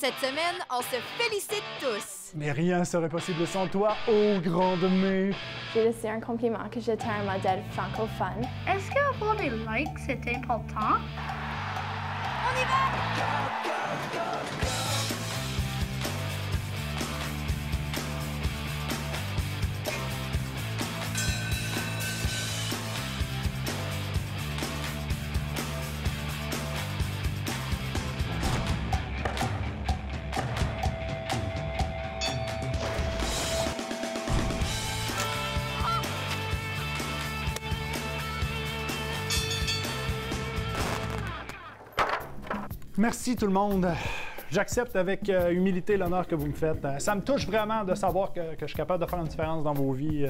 Cette semaine, on se félicite tous. Mais rien serait possible sans toi, ô grande May. J'ai laissé un compliment que j'étais un modèle francophone. Est-ce qu'avoir des likes, c'est important? On y va! Merci tout le monde. J'accepte avec humilité l'honneur que vous me faites. Ça me touche vraiment de savoir que je suis capable de faire une différence dans vos vies.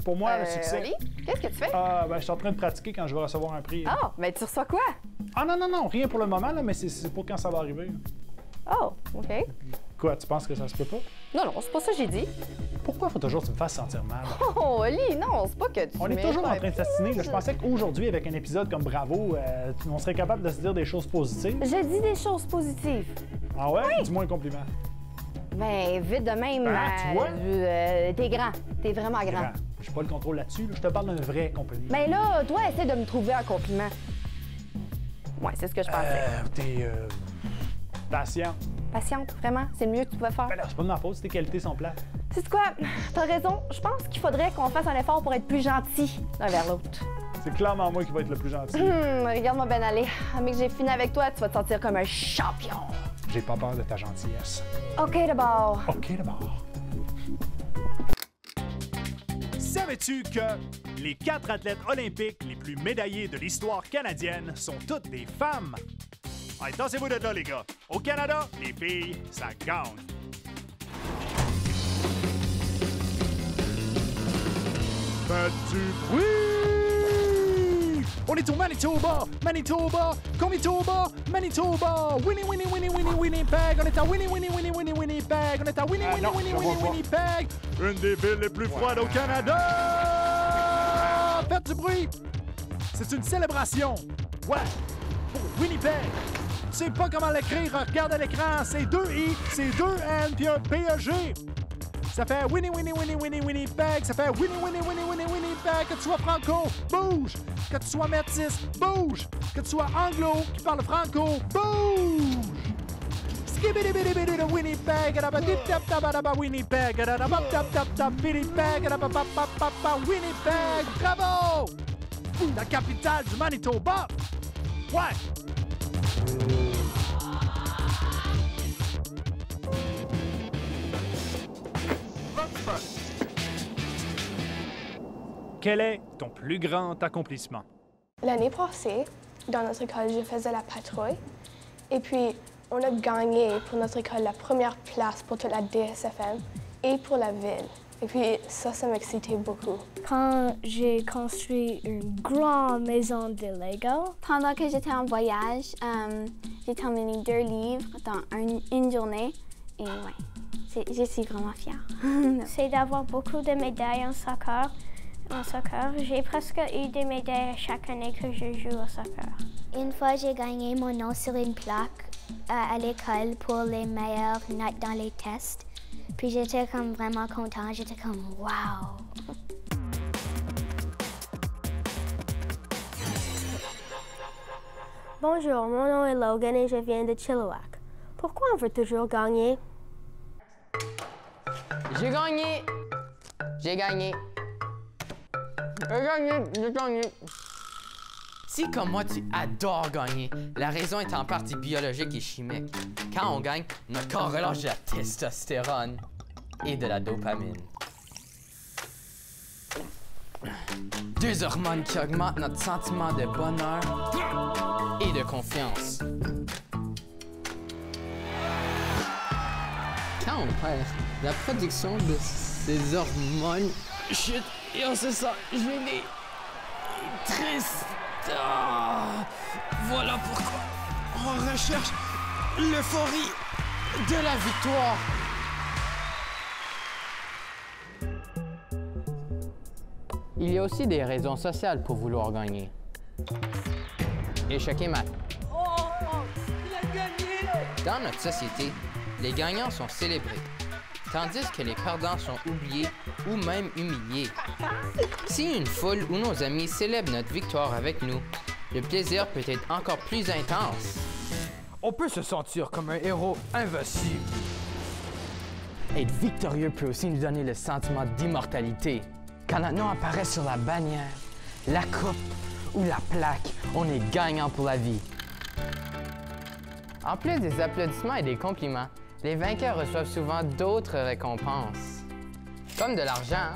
Pour moi, le succès... Oli, qu'est-ce que tu fais? Je suis en train de pratiquer quand je vais recevoir un prix. Oh, mais tu reçois quoi? Ah non, rien pour le moment, là, mais c'est pour quand ça va arriver. Oh, OK. Quoi, tu penses que ça se peut pas? Non, c'est pas ça que j'ai dit. Pourquoi faut toujours que tu me fasses sentir mal? Oh, Oli, non, c'est pas que tu On est toujours en train de s'assiner. Je pensais qu'aujourd'hui, avec un épisode comme Bravo, on serait capable de se dire des choses positives. Je dis des choses positives. Ah ouais? Oui. Dis-moi un compliment. Ben, vite de même. Tu vois? T'es grand. T'es vraiment grand. J'ai pas le contrôle là-dessus. Là. Je te parle d'un vrai compliment. Ben là, toi, essaie de me trouver un compliment. Ouais, c'est ce que je pensais. T'es patient. Patiente, vraiment. C'est le mieux que tu pouvais faire. Ben là, c'est pas de ma faute si tes qualités sont plates. Sais-tu quoi? T'as raison. Je pense qu'il faudrait qu'on fasse un effort pour être plus gentil l'un vers l'autre. C'est clairement moi qui va être le plus gentil. Regarde-moi bien aller. Mais que j'ai fini avec toi, tu vas te sentir comme un champion. J'ai pas peur de ta gentillesse. OK, d'abord. OK, d'abord. Savais-tu que les 4 athlètes olympiques les plus médaillés de l'histoire canadienne sont toutes des femmes? Allez, tassez-vous de là, les gars. Au Canada, les filles, ça gagne. Faites du bruit! On est au Manitoba! Manitoba! Manitoba! Manitoba! Winnipeg! On est à Winnipeg! On est à Winnipeg! Une des villes les plus froides au Canada! Faites du bruit! C'est une célébration! Ouais! Pour Winnipeg! Tu sais pas comment l'écrire, regarde à l'écran, c'est 2 I, c'est 2 N, puis un P-E-G! Ça fait Winnipeg, ça fait Winnipeg, que tu sois franco, bouge! Que tu sois métis, bouge! Que tu sois anglo, qui parle franco, bouge! Skibidi-bidi-bidi de Winnipeg, Winnipeg, Winnipeg, bravo! La capitale du Manitoba! Ouais! Quel est ton plus grand accomplissement? L'année passée, dans notre école, je faisais la patrouille. Et puis, on a gagné pour notre école la première place pour toute la DSFM et pour la ville. Et puis, ça m'excitait beaucoup. Quand j'ai construit une grande maison de Lego. Pendant que j'étais en voyage, j'ai terminé 2 livres dans une journée. Et ouais, je suis vraiment fière. C'est d'avoir beaucoup de médailles en soccer. J'ai presque eu des médailles chaque année que je joue au soccer. Une fois, j'ai gagné mon nom sur une plaque à l'école pour les meilleures notes dans les tests. Puis j'étais comme vraiment contente. J'étais comme « wow ». Bonjour, mon nom est Logan et je viens de Chilliwack. Pourquoi on veut toujours gagner? J'ai gagné! J'ai gagné! J'ai gagné! Si, comme moi, tu adores gagner, la raison est en partie biologique et chimique. Quand on gagne, notre corps relâche de la testostérone et de la dopamine. 2 hormones qui augmentent notre sentiment de bonheur et de confiance. Quand on perd, la production de ces hormones chute et on se sent gêné, triste. Voilà pourquoi on recherche l'euphorie de la victoire. Il y a aussi des raisons sociales pour vouloir gagner. Échec et maths. Oh, il a gagné! Dans notre société, les gagnants sont célébrés, tandis que les perdants sont oubliés ou même humiliés. Si une foule ou nos amis célèbrent notre victoire avec nous, le plaisir peut être encore plus intense. On peut se sentir comme un héros invincible. Être victorieux peut aussi nous donner le sentiment d'immortalité. Quand notre nom apparaît sur la bannière, la coupe ou la plaque, on est gagnant pour la vie. En plus des applaudissements et des compliments, les vainqueurs reçoivent souvent d'autres récompenses, comme de l'argent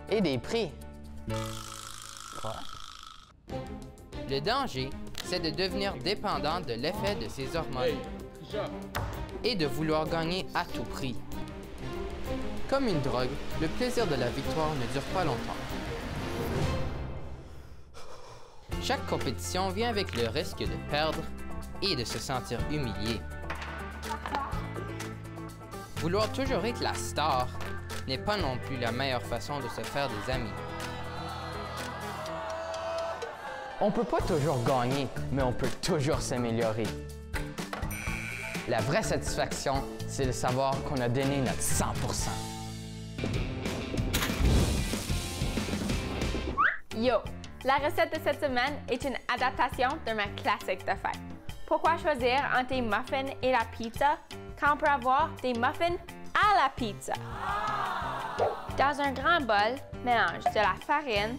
et des prix. Le danger, c'est de devenir dépendant de l'effet de ces hormones et de vouloir gagner à tout prix. Comme une drogue, le plaisir de la victoire ne dure pas longtemps. Chaque compétition vient avec le risque de perdre et de se sentir humilié. Vouloir toujours être la star n'est pas non plus la meilleure façon de se faire des amis. On peut pas toujours gagner, mais on peut toujours s'améliorer. La vraie satisfaction, c'est de savoir qu'on a donné notre 100%. Yo! La recette de cette semaine est une adaptation de ma classique de fête. Pourquoi choisir entre des muffins et la pizza quand on peut avoir des muffins à la pizza? Dans un grand bol, mélange de la farine,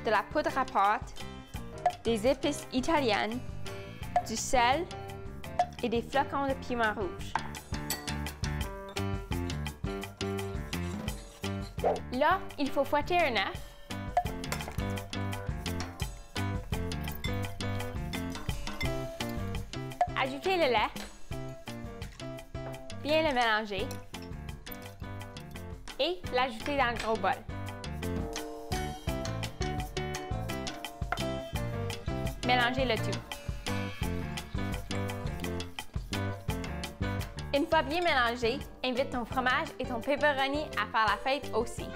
de la poudre à pâte, des épices italiennes, du sel et des flocons de piment rouge. Là, il faut fouetter un œuf. Ajouter le lait. Bien le mélanger. Et l'ajouter dans le gros bol. Mélangez le tout. Une fois bien mélangé, invite ton fromage et ton pepperoni à faire la fête aussi.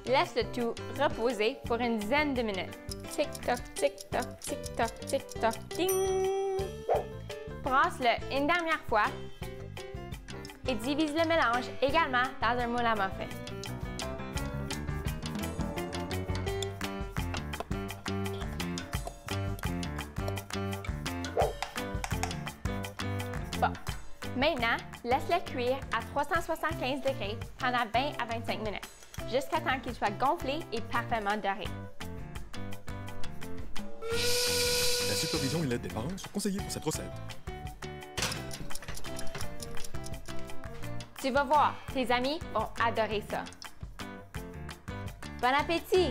Laisse le tout reposer pour une dizaine de minutes. Tic-toc, tic-toc, tic-toc, tic-toc, ding! Brasse-le une dernière fois et divise le mélange également dans un moule à muffins. Bon, maintenant, laisse-le cuire à 375 degrés pendant 20 à 25 minutes, jusqu'à temps qu'il soit gonflé et parfaitement doré. La supervision et l'aide des parents sont conseillés pour cette recette. Tu vas voir, tes amis vont adorer ça. Bon appétit!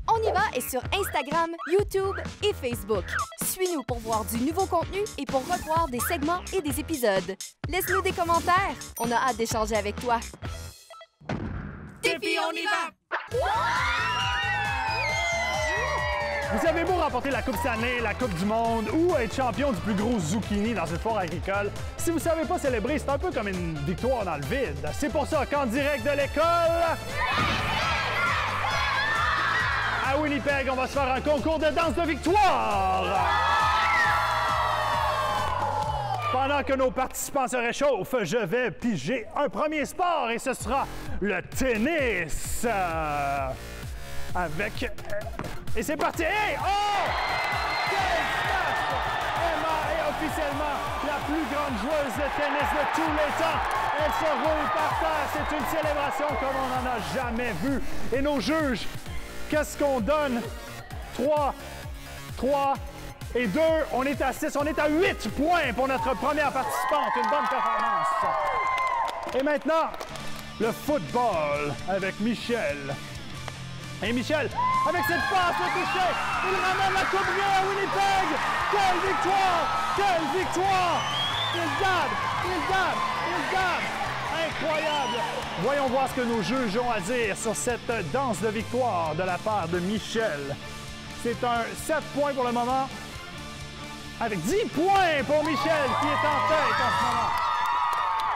On y va est sur Instagram, YouTube et Facebook. Suis-nous pour voir du nouveau contenu et pour revoir des segments et des épisodes. Laisse-nous des commentaires. On a hâte d'échanger avec toi. Défi, on y va! Vous avez beau remporter la Coupe Stanley, la Coupe du Monde ou être champion du plus gros zucchini dans une foire agricole, si vous ne savez pas célébrer, c'est un peu comme une victoire dans le vide. C'est pour ça qu'en direct de l'école, à Winnipeg, on va se faire un concours de danse de victoire! Pendant que nos participants se réchauffent, je vais piger un premier sport et ce sera le tennis. Et c'est parti! Hey! Oh! Quel smash! Emma est officiellement la plus grande joueuse de tennis de tous les temps. Elle se roule par terre. C'est une célébration comme on n'en a jamais vu. Et nos juges, qu'est-ce qu'on donne? 3 et 2. On est à 6. On est à 8 points pour notre première participante. Une bonne performance. Et maintenant, le football avec Michel. Et Michel, avec cette passe au toucher, il ramène la coupe à Winnipeg! Quelle victoire! Quelle victoire! Il garde! Incroyable! Voyons voir ce que nos juges ont à dire sur cette danse de victoire de la part de Michel. C'est un 7 points pour le moment, avec 10 points pour Michel qui est en tête en ce moment.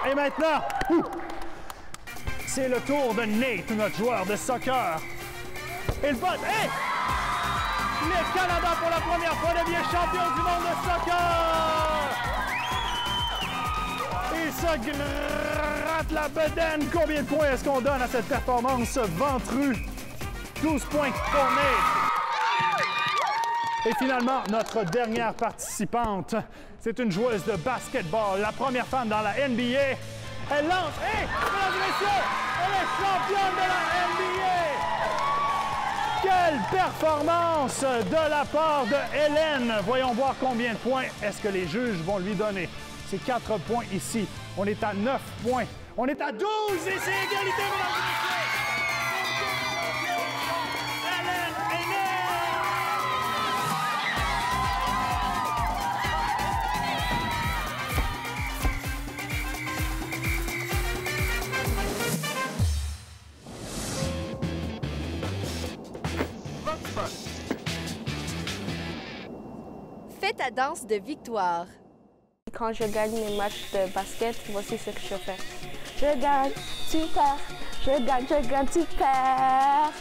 Et maintenant, c'est le tour de Nate, notre joueur de soccer. Et le bot, hey! Le Canada, pour la première fois, devient champion du monde de soccer! Il se gratte la bedaine. Combien de points est-ce qu'on donne à cette performance ventrue? 12 points tournés. Et finalement, notre dernière participante, c'est une joueuse de basketball, la première femme dans la NBA. Elle lance, et, mesdames et messieurs, elle est championne de la NBA! Quelle performance de la part de Hélène! Voyons voir combien de points est-ce que les juges vont lui donner. C'est 4 points ici. On est à 9 points. On est à 12 et c'est égalité, mesdames et messieurs! Fais ta danse de victoire. Quand je gagne mes matchs de basket, voici ce que je fais. Je gagne, tu perds. Je gagne, tu perds.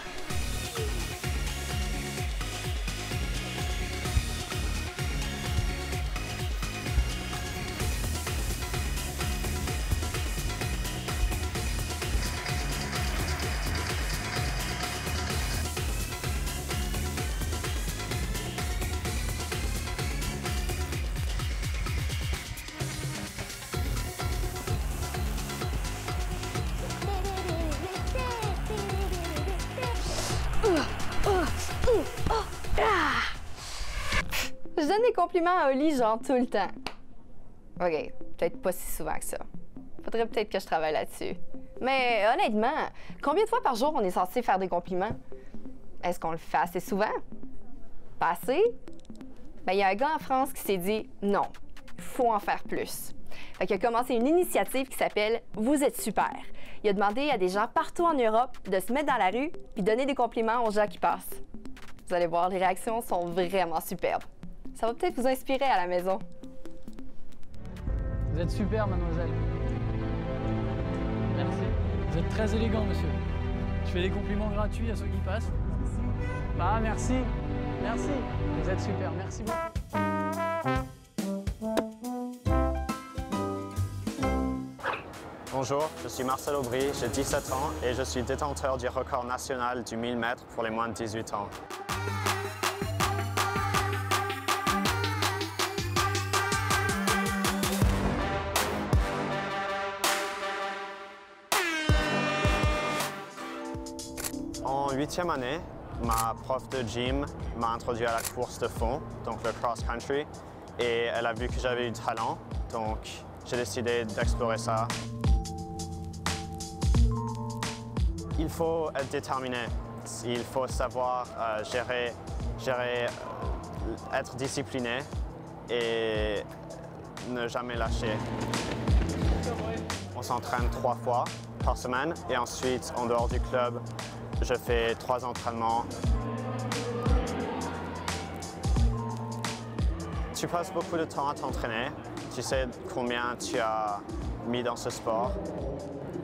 Je donne des compliments à Oli genre tout le temps. OK, peut-être pas si souvent que ça. Faudrait peut-être que je travaille là-dessus. Mais honnêtement, combien de fois par jour on est censé faire des compliments? Est-ce qu'on le fait assez souvent? Pas assez? Ben, il y a un gars en France qui s'est dit « Non, il faut en faire plus ». Fait qu'il a commencé une initiative qui s'appelle « Vous êtes super ». Il a demandé à des gens partout en Europe de se mettre dans la rue puis donner des compliments aux gens qui passent. Vous allez voir, les réactions sont vraiment superbes. Ça va peut-être vous inspirer à la maison. Vous êtes super, mademoiselle. Merci. Vous êtes très élégant, monsieur. Je fais des compliments gratuits à ceux qui passent. Ah, merci. Merci. Vous êtes super. Merci beaucoup. Bonjour, je suis Marcel Aubry, j'ai 17 ans et je suis détenteur du record national du 1000 mètres pour les moins de 18 ans. En 8e année, ma prof de gym m'a introduit à la course de fond, donc le cross-country, et elle a vu que j'avais du talent, donc j'ai décidé d'explorer ça. Il faut être déterminé, il faut savoir être discipliné et ne jamais lâcher. On s'entraîne 3 fois par semaine et ensuite, en dehors du club, je fais 3 entraînements. Tu passes beaucoup de temps à t'entraîner, tu sais combien tu as mis dans ce sport,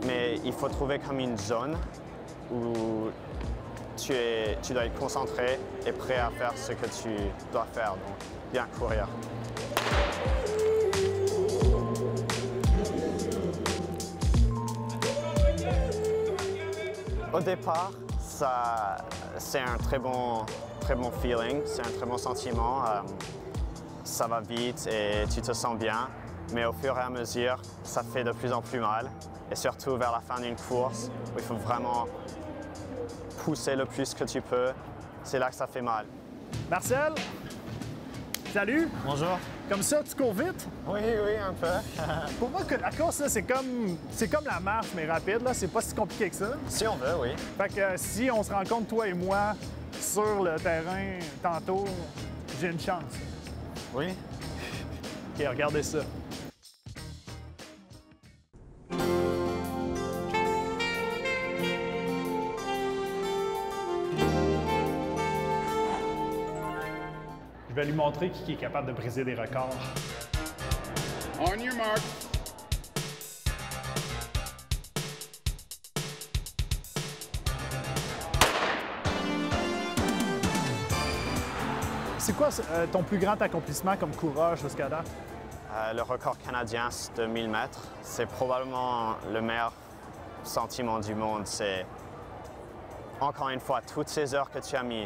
mais il faut trouver comme une zone où tu dois être concentré et prêt à faire ce que tu dois faire, donc bien courir. Au départ, c'est un très bon feeling, c'est un très bon sentiment. Ça va vite et tu te sens bien, mais au fur et à mesure, ça fait de plus en plus mal. Et surtout vers la fin d'une course, où il faut vraiment pousser le plus que tu peux, c'est là que ça fait mal. Marcel, salut. Bonjour. Comme ça, tu cours vite? Oui, un peu. Pour moi, que la course, là, c'est comme la marche, mais rapide. Là. C'est pas si compliqué que ça. Si on veut, oui. Fait que si on se rencontre, toi et moi, sur le terrain tantôt, j'ai une chance. Oui. OK, regardez ça. Je vais lui montrer qui est capable de briser des records. On your mark. C'est quoi ton plus grand accomplissement comme coureur jusqu'à date? Le record canadien de 1000 mètres, c'est probablement le meilleur sentiment du monde. C'est, encore une fois, toutes ces heures que tu as mis,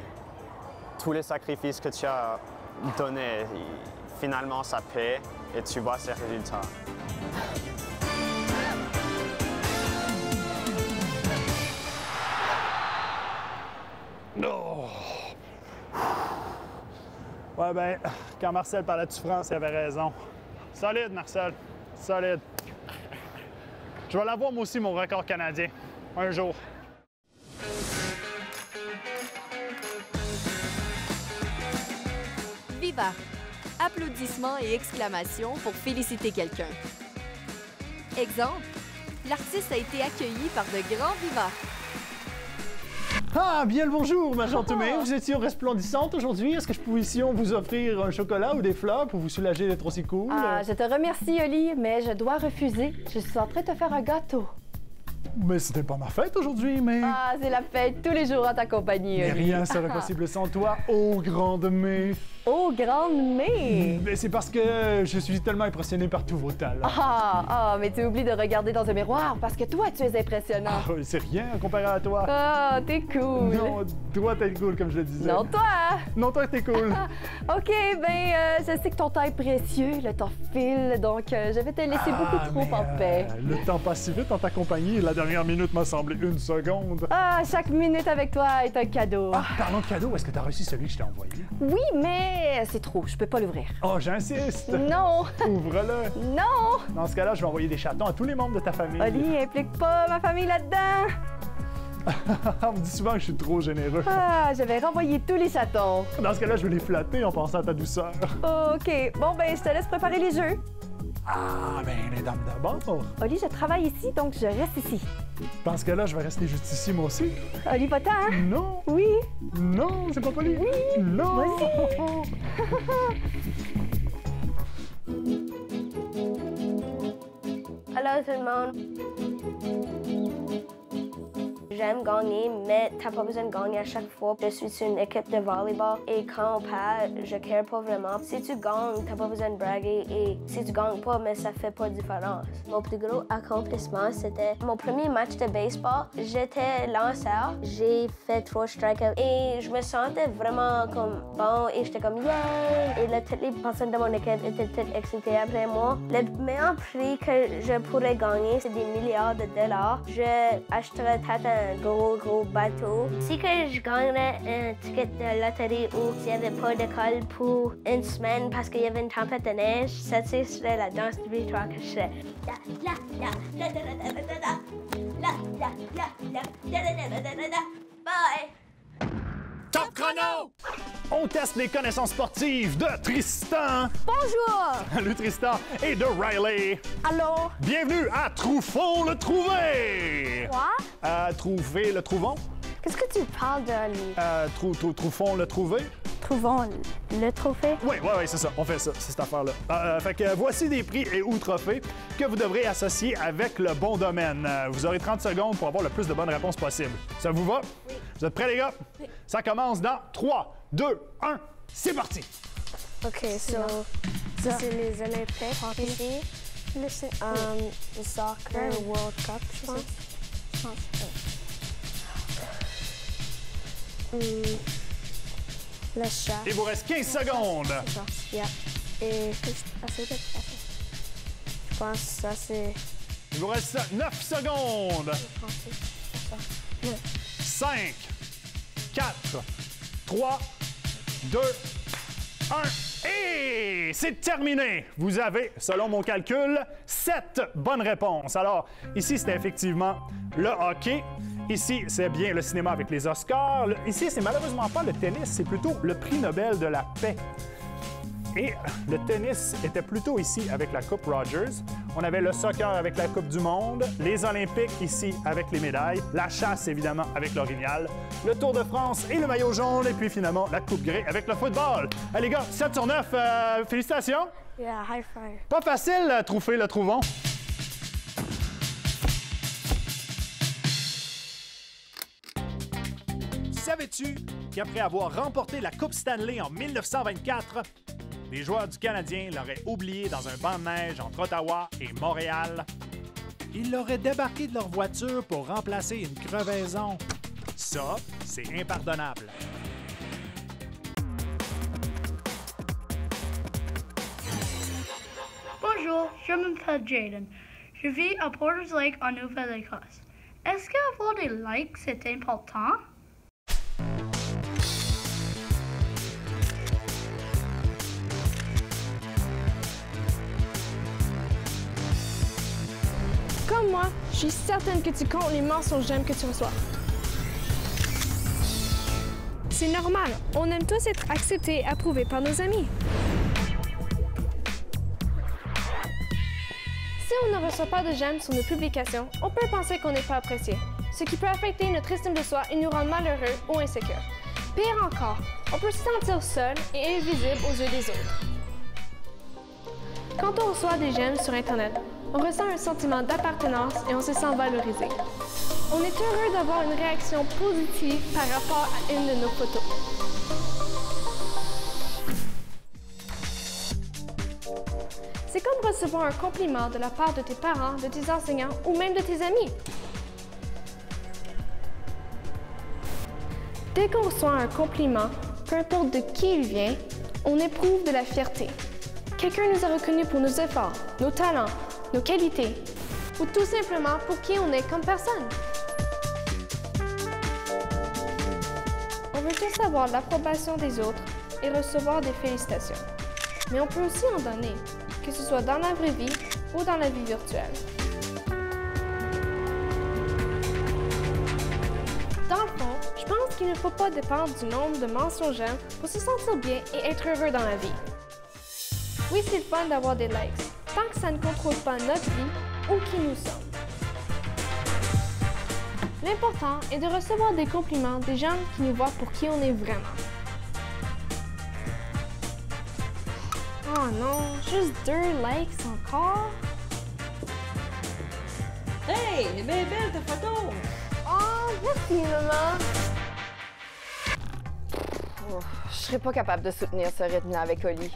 tous les sacrifices que tu as donnés, finalement, ça paie et tu vois ces résultats. Oh. Ouais, ben, quand Marcel parlait de souffrance, il avait raison. Solide, Marcel. Solide. Je vais l'avoir, moi aussi, mon record canadien. Un jour. Viva! Applaudissements et exclamations pour féliciter quelqu'un. Exemple, l'artiste a été accueilli par de grands vivas. Ah, bien le bonjour, ma gentille. Vous étiez resplendissante aujourd'hui. Est-ce que je pouvais ici vous offrir un chocolat ou des fleurs pour vous soulager d'être aussi cool? Ah, je te remercie, Oli, mais je dois refuser. Je suis en train de te faire un gâteau. Mais c'était pas ma fête aujourd'hui, mais... Ah, c'est la fête tous les jours en ta compagnie, Mais Oli. rien serait possible sans toi, ô grande May. Ô grande May! Mais c'est parce que je suis tellement impressionné par tous vos talents. Mais tu oublies de regarder dans un miroir parce que toi, tu es impressionnant. Ah, c'est rien comparé à toi. Ah, t'es cool. Non, toi, t'es cool, comme je le disais. Non, toi! Non, toi, t'es cool. OK, ben, je sais que ton temps est précieux, le temps file, donc je vais te laisser beaucoup trop en paix. Le temps passe si vite en ta compagnie. La dernière minute m'a semblé une seconde. Ah, chaque minute avec toi est un cadeau. Ah, parlons de cadeau, est-ce que t'as reçu celui que je t'ai envoyé? Oui, mais c'est trop, je peux pas l'ouvrir. Oh, j'insiste. Non. Ouvre-le. Non. Dans ce cas-là, je vais envoyer des chatons à tous les membres de ta famille. Oli, implique pas ma famille là-dedans. On me dit souvent que je suis trop généreux. Ah, je vais renvoyer tous les chatons. Dans ce cas-là, je vais les flatter en pensant à ta douceur. OK. Bon, ben, je te laisse préparer les jeux. Ah, ben, les dames d'abord. Oli, je travaille ici, donc je reste ici. Dans ce cas-là, je vais rester juste ici, moi aussi. Oli, pas-t'en. Non. Oui. Non, c'est pas poli. Oui. Non. Vas-y. Allô tout le monde. J'aime gagner, mais t'as pas besoin de gagner à chaque fois. Je suis sur une équipe de volleyball et quand on perd, je care pas vraiment. Si tu gagnes, t'as pas besoin de braguer et si tu gagnes pas, mais ça fait pas de différence. Mon plus gros accomplissement, c'était mon premier match de baseball. J'étais lanceur, j'ai fait 3 strikeouts et je me sentais vraiment comme bon et j'étais comme yeah! Et là, toutes les personnes de mon équipe étaient toutes excitées après moi. Le meilleur prix que je pourrais gagner, c'est des milliards de dollars. Je achèterais peut-être un gros bateau. Si que je gagnerais un ticket de loterie ou s'il n'y avait pas d'école pour une semaine parce qu'il y avait une tempête de neige, ça serait la danse de victoire que je ferais. Bye! Top chrono! On teste les connaissances sportives de Tristan. Bonjour! Salut Tristan et de Riley. Allô? Bienvenue à Troufon le Trouvé. Quoi? Trouver le Trouvon. Qu'est-ce que tu parles de Troufon le Trouvé. Trouvons le trophée? Oui, c'est ça. On fait ça, c'est cette affaire-là. Fait que voici des prix et ou trophées que vous devrez associer avec le bon domaine. Vous aurez 30 secondes pour avoir le plus de bonnes réponses possible. Ça vous va? Oui. Vous êtes prêts, les gars? Oui. Ça commence dans 3, 2, 1, c'est parti! OK, ça, c'est les Olympiques ici. Le soccer World Cup, je pense. Le chat. Il vous reste 15 secondes. Yeah. Et je pense que ça, c'est... Il vous reste 9 secondes. 5, 4, 3, 2, 1. Et c'est terminé. Vous avez, selon mon calcul, 7 bonnes réponses. Alors, ici, c'était effectivement le hockey. Ici, c'est bien le cinéma avec les Oscars. Ici, c'est malheureusement pas le tennis, c'est plutôt le prix Nobel de la paix. Et le tennis était plutôt ici avec la Coupe Rogers. On avait le soccer avec la Coupe du Monde, les Olympiques ici avec les médailles, la chasse évidemment avec l'orignal, le Tour de France et le maillot jaune, et puis finalement la Coupe Grey avec le football. Allez les gars, 7 sur 9, félicitations! Yeah, high five. Pas facile, Troufé le Trouvon. Savais-tu qu'après avoir remporté la Coupe Stanley en 1924, les joueurs du Canadien l'auraient oublié dans un banc de neige entre Ottawa et Montréal? Ils l'auraient débarqué de leur voiture pour remplacer une crevaison. Ça, c'est impardonnable. Bonjour, je m'appelle Jaden. Je vis à Porter's Lake en Nouvelle-Écosse. Est-ce qu'avoir des likes, c'est important? Comme moi, je suis certaine que tu comptes les mensonges j'aime que tu reçois. C'est normal, on aime tous être acceptés et approuvés par nos amis. Si on ne reçoit pas de j'aime sur nos publications, on peut penser qu'on n'est pas apprécié, ce qui peut affecter notre estime de soi et nous rendre malheureux ou insécures. Pire encore, on peut se sentir seul et invisible aux yeux des autres. Quand on reçoit des j'aime sur Internet, on ressent un sentiment d'appartenance et on se sent valorisé. On est heureux d'avoir une réaction positive par rapport à une de nos photos. C'est comme recevoir un compliment de la part de tes parents, de tes enseignants ou même de tes amis. Dès qu'on reçoit un compliment, peu importe de qui il vient, on éprouve de la fierté. Quelqu'un nous a reconnus pour nos efforts, nos talents, nos qualités, ou tout simplement pour qui on est comme personne. On veut tous avoir l'approbation des autres et recevoir des félicitations. Mais on peut aussi en donner, que ce soit dans la vraie vie ou dans la vie virtuelle. Dans le fond, je pense qu'il ne faut pas dépendre du nombre de mentions j'aime pour se sentir bien et être heureux dans la vie. Oui, c'est le fun d'avoir des likes, tant que ça ne contrôle pas notre vie ou qui nous sommes. L'important est de recevoir des compliments des gens qui nous voient pour qui on est vraiment. Oh non, juste 2 likes encore? Hey, elle est bien belle ta photo! Oh, merci maman! Oh, je serais pas capable de soutenir ce rythme-là avec Oli.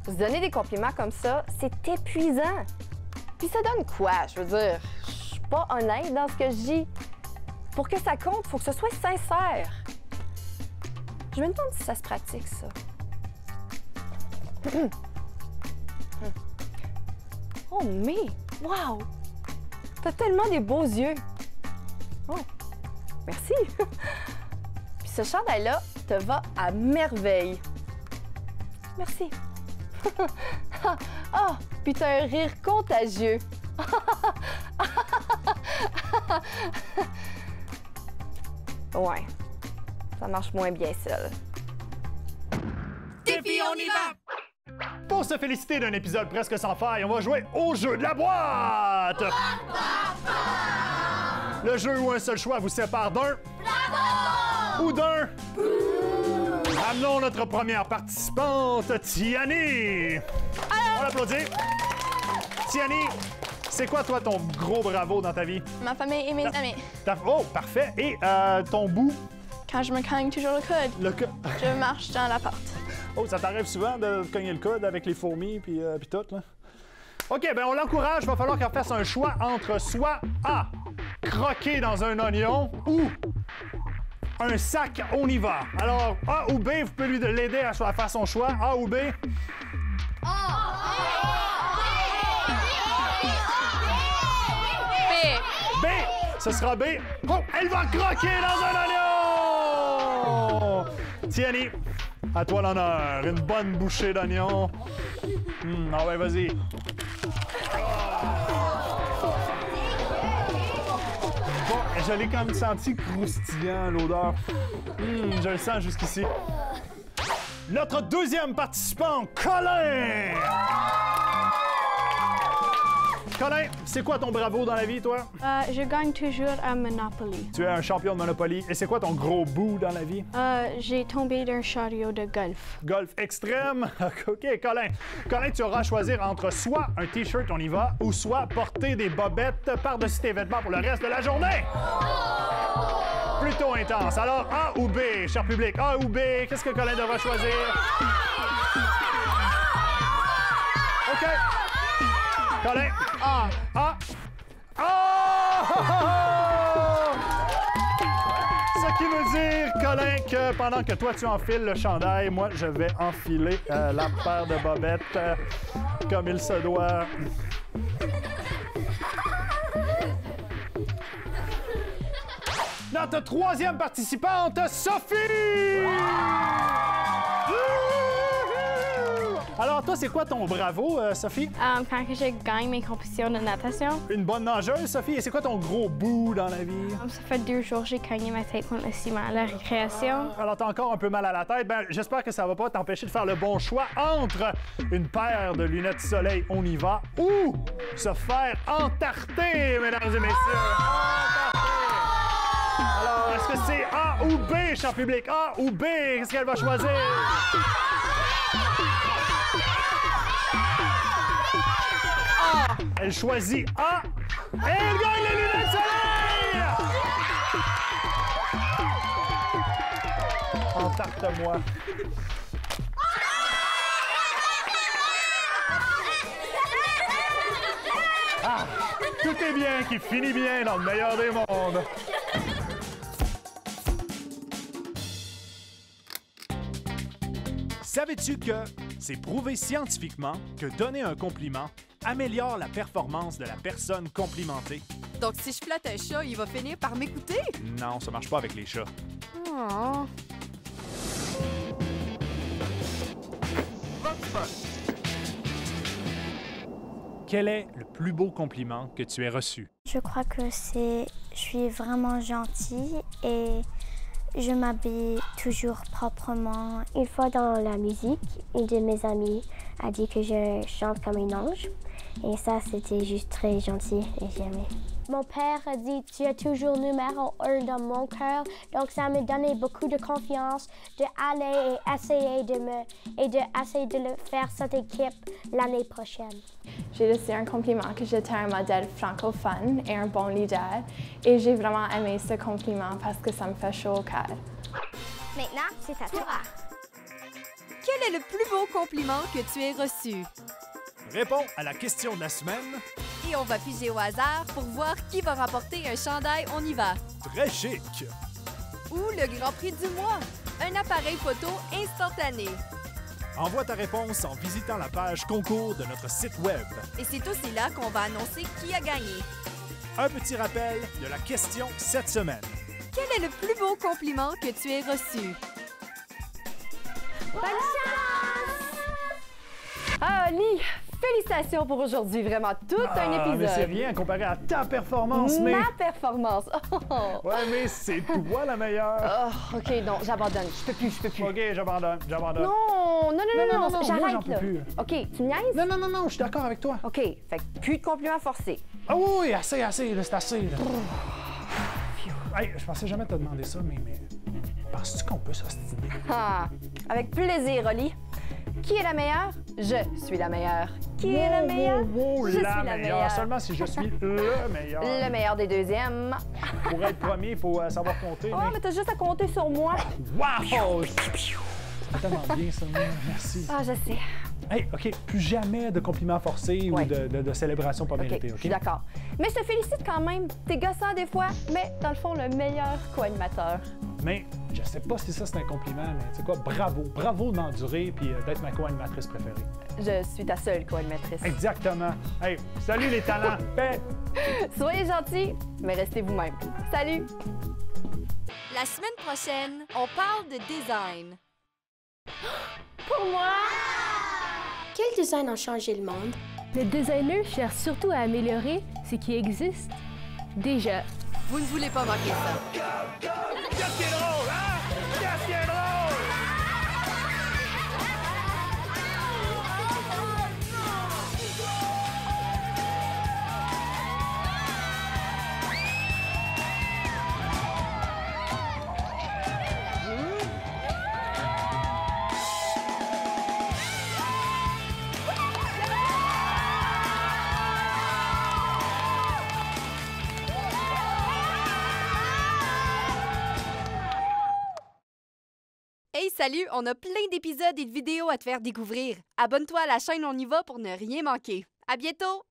Se donner des compliments comme ça, c'est épuisant. Puis ça donne quoi? Je veux dire, je suis pas honnête dans ce que je dis. Pour que ça compte, il faut que ce soit sincère. Je me demande si ça se pratique, ça. Oh, mais, wow! T'as tellement des beaux yeux. Oh, merci. Puis ce chandail-là te va à merveille. Merci. Ah, puis t'as un rire contagieux. Ouais, ça marche moins bien, seul. Défi, on y va! Pour se féliciter d'un épisode presque sans faille, on va jouer au jeu de la boîte! Le jeu où un seul choix vous sépare d'un ou d'un. Amenons notre première participante, Tiani! On l'applaudit. Tiani, c'est quoi, toi, ton gros bravo dans ta vie? Ma famille et mes amis. Oh, parfait. Et ton bout? Quand je me cogne toujours le coude. Je marche dans la porte. Oh, ça t'arrive souvent de te cogner le coude avec les fourmis puis tout, là? OK, ben on l'encourage. Il va falloir qu'elle fasse un choix entre soit A, croquer dans un oignon, ou un sac, on y va. Alors, A ou B, vous pouvez lui l'aider à faire son choix. A ou B? B. Ce sera B. Oh, elle va croquer dans un oignon! Tiani, à toi l'honneur. Une bonne bouchée d'oignon. Ah ouais, vas-y. Bon, je l'ai quand même senti croustillant, l'odeur. Je le sens jusqu'ici. Notre deuxième participant, Colin! Colin, c'est quoi ton bravo dans la vie, toi? Je gagne toujours à Monopoly. Tu es un champion de Monopoly. Et c'est quoi ton gros bout dans la vie? J'ai tombé d'un chariot de golf. Golf extrême? OK, Colin. Colin, tu auras à choisir entre soit un T-shirt, on y va, ou soit porter des bobettes par-dessus tes vêtements pour le reste de la journée. plutôt intense. Alors, A ou B, cher public? A ou B? Qu'est-ce que Colin devra choisir? OK. Colin? A. A. Oh! Ce qui veut dire, Colin, que pendant que toi tu enfiles le chandail, moi je vais enfiler la paire de bobettes comme il se doit. Notre troisième participante, Sophie! Alors, toi, c'est quoi ton bravo, Sophie? Quand je gagne mes compétitions de natation. Une bonne nageuse, Sophie. Et c'est quoi ton gros bout dans la vie? Ça fait 2 jours que j'ai cogné ma tête contre le ciment à la récréation. Alors, t'as encore un peu mal à la tête. Ben, j'espère que ça va pas t'empêcher de faire le bon choix entre une paire de lunettes soleil, on y va, ou se faire entarter, mesdames et messieurs. Alors, est-ce que c'est A ou B, cher public? A ou B? Qu'est-ce qu'elle va choisir? A. Elle choisit A. Et elle gagne les lunettes soleil! Entarte-moi. Ah, tout est bien qui finit bien dans le meilleur des mondes. Savais-tu que c'est prouvé scientifiquement que donner un compliment améliore la performance de la personne complimentée? Donc, si je flatte un chat, il va finir par m'écouter? Non, ça marche pas avec les chats. Oh. Quel est le plus beau compliment que tu aies reçu? Je crois que je suis vraiment gentille et je m'habille toujours proprement. Une fois dans la musique, une de mes amies a dit que je chante comme un ange. Et ça, c'était juste très gentil et j'ai aimé. Mon père a dit « Tu es toujours numéro 1 dans mon cœur ». Donc, ça me donnait beaucoup de confiance d'aller et essayer de le faire cette équipe l'année prochaine. J'ai reçu un compliment que j'étais un modèle francophone et un bon leader. Et j'ai vraiment aimé ce compliment parce que ça me fait chaud au cœur. Maintenant, c'est à toi. Quel est le plus beau compliment que tu aies reçu? Réponds à la question de la semaine. Et on va piger au hasard pour voir qui va remporter un chandail On y va. Très chic. Ou le Grand Prix du mois, un appareil photo instantané. Envoie ta réponse en visitant la page concours de notre site web. Et c'est aussi là qu'on va annoncer qui a gagné. Un petit rappel de la question cette semaine. Quel est le plus beau compliment que tu aies reçu? Bonne chance! Ah, Oli, félicitations pour aujourd'hui. Vraiment, tout un épisode. Mais c'est rien comparé à ta performance, mais... Ma performance. Oh. Ouais, mais c'est toi la meilleure. Oh, OK, non, j'abandonne. Je peux plus. OK, j'abandonne. Non, j'arrête, moi, j'en peux plus. OK, tu me niaises? Non, je suis d'accord avec toi. OK, fait que plus de compliments forcés. Ah oui, assez, là, c'est assez, là. Hey, je pensais jamais te demander ça, mais penses-tu qu'on peut s'ostiner? Ah, avec plaisir, Oli. Qui est la meilleure? Je suis la meilleure. Qui est la meilleure? Je suis la meilleure. Seulement si je suis le meilleur. Le meilleur des deuxièmes. Pour être premier, il faut savoir compter. Oh, mais t'as juste à compter sur moi. Wow! C'est tellement bien, ça. Merci. Ah, je sais. Hey, OK, plus jamais de compliments forcés ou de célébrations pas méritées, OK? Je suis d'accord. Mais je te félicite quand même. T'es gossant des fois, mais dans le fond, le meilleur co-animateur. Mais je sais pas si ça, c'est un compliment, mais tu sais quoi, bravo. Bravo de m'endurer puis d'être ma co-animatrice préférée. Je suis ta seule co-animatrice. Exactement. Hey, salut les talents! Paix! Soyez gentils, mais restez vous-même. Salut! La semaine prochaine, on parle de design. Pour moi! Quel design a changé le monde? Les designers cherchent surtout à améliorer ce qui existe déjà. Vous ne voulez pas manquer ça. Qu'est-ce qui est drôle, hein? Qu'est-ce qui est drôle? Hey, salut! On a plein d'épisodes et de vidéos à te faire découvrir. Abonne-toi à la chaîne On y va pour ne rien manquer. À bientôt!